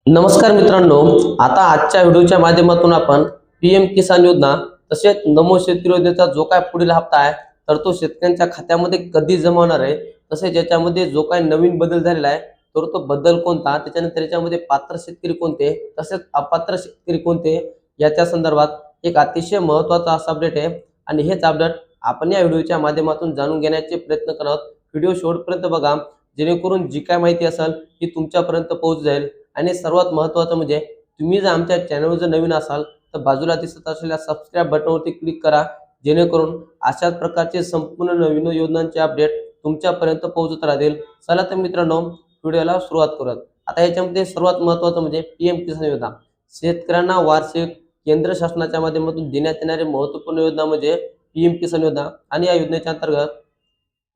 नमस्कार मित्रांनो, आता आजच्या व्हिडिओच्या माध्यमातून आपण पीएम किसान योजना तसेच नमो शेतकरी योजनेचा जो काय पुढील हप्ता आहे तर तो शेतकऱ्यांच्या खात्यामध्ये कधी जमा होणार आहे, तसेच याच्यामध्ये जो काय नवीन बदल झालेला आहे तर तो बदल कोणता, त्याच्यानंतर याच्यामध्ये पात्र शेतकरी कोणते तसेच अपात्र शेतकरी कोणते याच्या संदर्भात एक अतिशय महत्त्वाचा असा अपडेट आहे. आणि हेच अपडेट आपण या व्हिडिओच्या माध्यमातून जाणून घेण्याचे प्रयत्न करत. व्हिडिओ शेवटपर्यंत बघा, जेणेकरून जी काय माहिती असेल ती तुमच्यापर्यंत पोहोच जाईल. आणि सर्वात महत्त्वाचं म्हणजे तुम्ही जर आमच्या चॅनलवर जर नवीन असाल तर बाजूला दिसत असलेल्या सबस्क्राईब बटनवरती क्लिक करा, जेणेकरून अशाच प्रकारचे संपूर्ण नवीन योजनांचे अपडेट तुमच्यापर्यंत पोहोचत राहतील. चला तर मित्रांनो, व्हिडिओला सुरुवात करूयात. आता याच्यामध्ये सर्वात महत्त्वाचं म्हणजे पीएम किसान योजना. शेतकऱ्यांना वार्षिक केंद्र शासनाच्या माध्यमातून देण्यात येणारी महत्त्वपूर्ण योजना म्हणजे पीएम किसान योजना. आणि या योजनेच्या अंतर्गत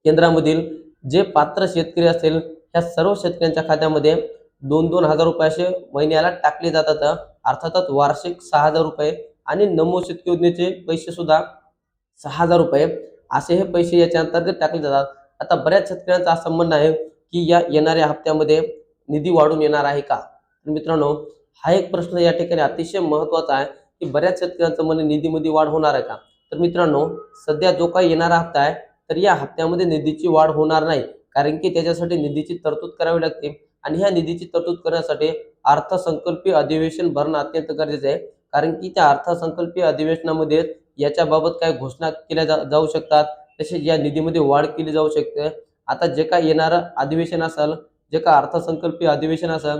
केंद्रामधील जे पात्र शेतकरी असतील त्या सर्व शेतकऱ्यांच्या खात्यामध्ये 2,000 रुपये असे महिन्याला टाकले जातात. अर्थातच वार्षिक 6,000 रुपये आणि नमो शेतकरी योजनेचे पैसे सुद्धा 6,000 रुपये असे हे पैसे याच्या अंतर्गत टाकले जातात. आता बऱ्याच शेतकऱ्यांचा असं म्हणणं आहे की या येणाऱ्या हप्त्यामध्ये निधी वाढून येणार आहे का? तर मित्रांनो, हा एक प्रश्न या ठिकाणी अतिशय महत्त्वाचा आहे की बऱ्याच शेतकऱ्यांचं म्हणणे निधीमध्ये वाढ होणार आहे का? तर मित्रांनो, सध्या जो काही येणारा हप्ता आहे तर या हप्त्यामध्ये निधीची वाढ होणार नाही, कारण की त्याच्यासाठी निधीची तरतूद करावी लागते. आणि ह्या निधीची तरतूद करण्यासाठी अर्थसंकल्पीय अधिवेशन भरणं अत्यंत गरजेचं आहे, कारण की त्या अर्थसंकल्पीय अधिवेशनामध्ये याच्याबाबत काही घोषणा केल्या जाऊ शकतात, तसेच या निधीमध्ये वाढ केली जाऊ शकते. आता जे काय येणारं अधिवेशन असेल, जे काय अर्थसंकल्पीय अधिवेशन असेल,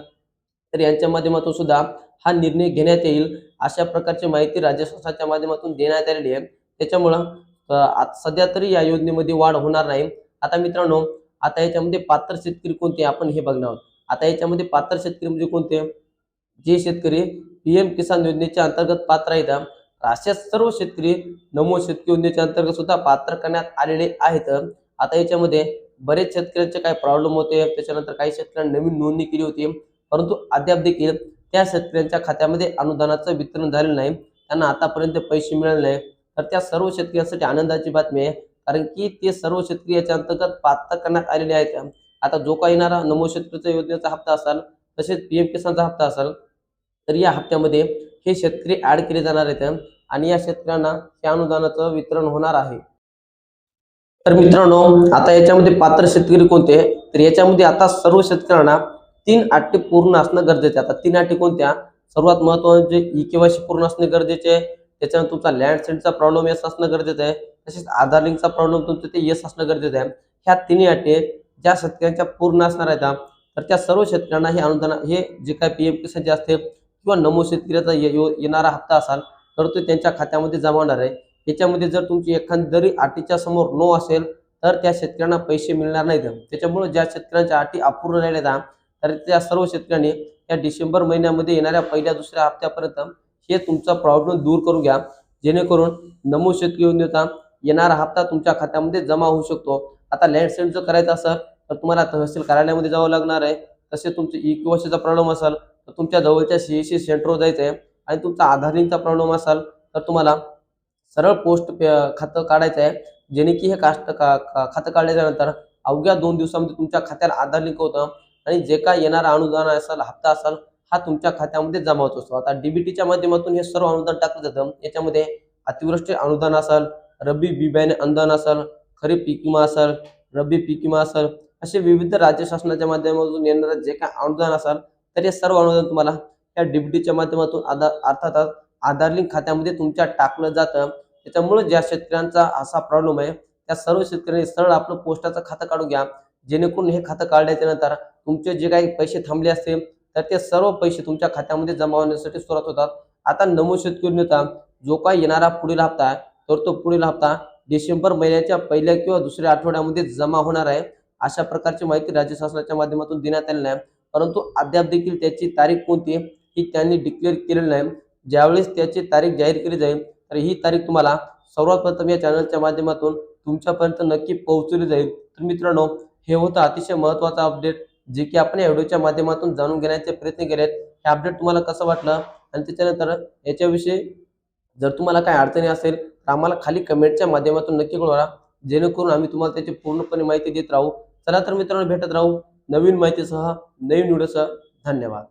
तर यांच्या माध्यमातून सुद्धा हा निर्णय घेण्यात येईल अशा प्रकारची माहिती राज्य शासनाच्या माध्यमातून देण्यात आलेली आहे. त्याच्यामुळं सध्या तरी या योजनेमध्ये वाढ होणार नाही. आता मित्रांनो, आता याच्यामध्ये पात्र शेतकरी कोणते आपण हे बघणार आहोत. आता याच्यामध्ये पात्र शेतकरी म्हणजे कोणते? जे शेतकरी पीएम किसान योजनेच्या अंतर्गत पात्र आहेत, असे सर्व शेतकरी नमो शेतकरी योजनेच्या अंतर्गत सुद्धा पात्र करण्यात आलेले आहेत. आता याच्यामध्ये बरेच शेतकऱ्यांचे काही प्रॉब्लेम होते, त्याच्यानंतर काही शेतकऱ्यांनी नवीन नोंदणी केली होती, परंतु अद्याप देखील त्या शेतकऱ्यांच्या खात्यामध्ये अनुदानाचं वितरण झालेलं नाही, त्यांना आतापर्यंत पैसे मिळाले नाही. तर त्या सर्व शेतकऱ्यांसाठी आनंदाची बातमी आहे, कारण की ते सर्व शेतकरी याच्या अंतर्गत पात्र करण्यात आलेले आहेत. आता जो काही येणारा नमो शेतकरी योजनेचा हप्ता असेल, तसेच पीएम किसानचा हप्ता असेल, तर या हप्त्यामध्ये हे शेतकरी ऍड केले जाणार आहेत आणि या शेतकऱ्यांना त्या अनुदानाचं वितरण होणार आहे. तर मित्रांनो, आता याच्यामध्ये पात्र शेतकरी कोणते? तर याच्यामध्ये आता सर्व शेतकऱ्यांना 3 अटी पूर्ण असणं गरजेचे आहे. आता 3 अटी कोणत्या? सर्वात महत्त्वाचे म्हणजे ई-केवायसी पूर्ण असणे गरजेचे आहे. त्याच्यानंतर तुमचा लँड सेंडचा प्रॉब्लेम येस असणं गरजेचं आहे. तसेच आधार लिंकचा प्रॉब्लेम तुमचं ते येस असणं गरजेचं आहे. ह्या तिन्ही अटी ज्या शेतकऱ्यांच्या पूर्ण असणार आहेत, तर त्या सर्व शेतकऱ्यांना हे अनुदान, हे जे काय पीएम किसानचे असते किंवा नमो शेतकऱ्याचा येणारा हप्ता असाल तर तो त्यांच्या खात्यामध्ये जमा होणार आहे. याच्यामध्ये जर तुमची एखादी जरी अटीच्या समोर नो असेल तर त्या शेतकऱ्यांना पैसे मिळणार नाहीत. त्याच्यामुळे ज्या शेतकऱ्यांच्या अटी अपूर्ण राहिल्या तर त्या सर्व शेतकऱ्यांनी या डिसेंबर महिन्यामध्ये येणाऱ्या पहिल्या दुसऱ्या हप्त्यापर्यंत हे तुमचा प्रॉब्लेम दूर करून घ्या, जेणेकरून नमो शेतकरी योजनेचा येणारा हप्ता तुमच्या खात्यामध्ये जमा होऊ शकतो. आता लँड सेंड जर करायचं असेल तर तुम्हाला तहसील कार्यालयामध्ये जावं लागणार आहे. तसेच तुमचे ई-केवायसीचा प्रॉब्लेम असेल तर तुमच्या जवळच्या सीएससी सेंटरवर जायचं आहे. आणि तुमचा आधार लिंकचा प्रॉब्लेम असेल तर तुम्हाला सरळ पोस्ट खातं काढायचं आहे, जेणे की हे खातं काढल्याच्या नंतर अवघ्या 2 दिवसामध्ये तुमच्या खात्याला आधार लिंक होतं आणि जे काय येणारा अनुदान असेल, हप्ता असेल, हा तुमच्या खात्यामध्ये जमा होत असतो. आता डीबीटीच्या माध्यमातून हे सर्व अनुदान टाकलं जातं. याच्यामध्ये अतिवृष्टी अनुदान असेल, रब्बी बी बियाणे अनुदान असेल, खरीप पीक विमा असेल, रब्बी पीक विमा असेल, असे विविध राज्य शासनाच्या माध्यमातून येणारं जे काय अनुदान असेल तर हे सर्व अनुदान तुम्हाला या डीबीटीच्या माध्यमातून अर्थातच आधार लिंक खात्यामध्ये तुमच्या टाकलं जातं. त्याच्यामुळे ज्या शेतकऱ्यांचा असा प्रॉब्लेम आहे त्या सर्व शेतकऱ्यांनी सरळ आपलं पोस्टाचं खातं काढून घ्या, जेणेकरून हे खातं काढल्याच्या नंतर तुमचे जे काही पैसे थांबले असतील तर ते सर्व पैसे तुमच्या खात्यामध्ये जमा होण्यासाठी सुरुवात होतात. आता नमो शेतकरी योजनेचा जो काही येणारा पुढील हप्ता आहे तर तो पुढील हप्ता डिसेंबर महिन्याच्या पहिल्या किंवा दुसऱ्या आठवड्यामध्ये जमा होणार आहे, अशा प्रकारची माहिती राज्य शासनाच्या माध्यमातून देण्यात आलेली आहे. परंतु अद्याप देखील त्याची तारीख कोणती ही त्यांनी डिक्लेअर केलेली नाही. ज्यावेळेस त्याची तारीख जाहीर केली जाईल तर ही तारीख तुम्हाला सर्वात प्रथम या चॅनलच्या माध्यमातून तुमच्यापर्यंत नक्की पोहोचवली जाईल. तर मित्रांनो, हे होतं अतिशय महत्त्वाचं अपडेट जे की आपण या व्हिडिओच्या माध्यमातून जाणून घेण्याचे प्रयत्न केलेत. हे अपडेट तुम्हाला कसं वाटलं आणि त्याच्यानंतर याच्याविषयी जर तुम्हाला काही अडचणी असेल तर आम्हाला खाली कमेंटच्या माध्यमातून नक्की कळवा, जेणेकरून आम्ही तुम्हाला त्याची पूर्णपणे माहिती देत राहू. चला तर मित्रांनो, भेटत राहू नवीन माहितीसह, नवीन व्हिडिओसह. धन्यवाद.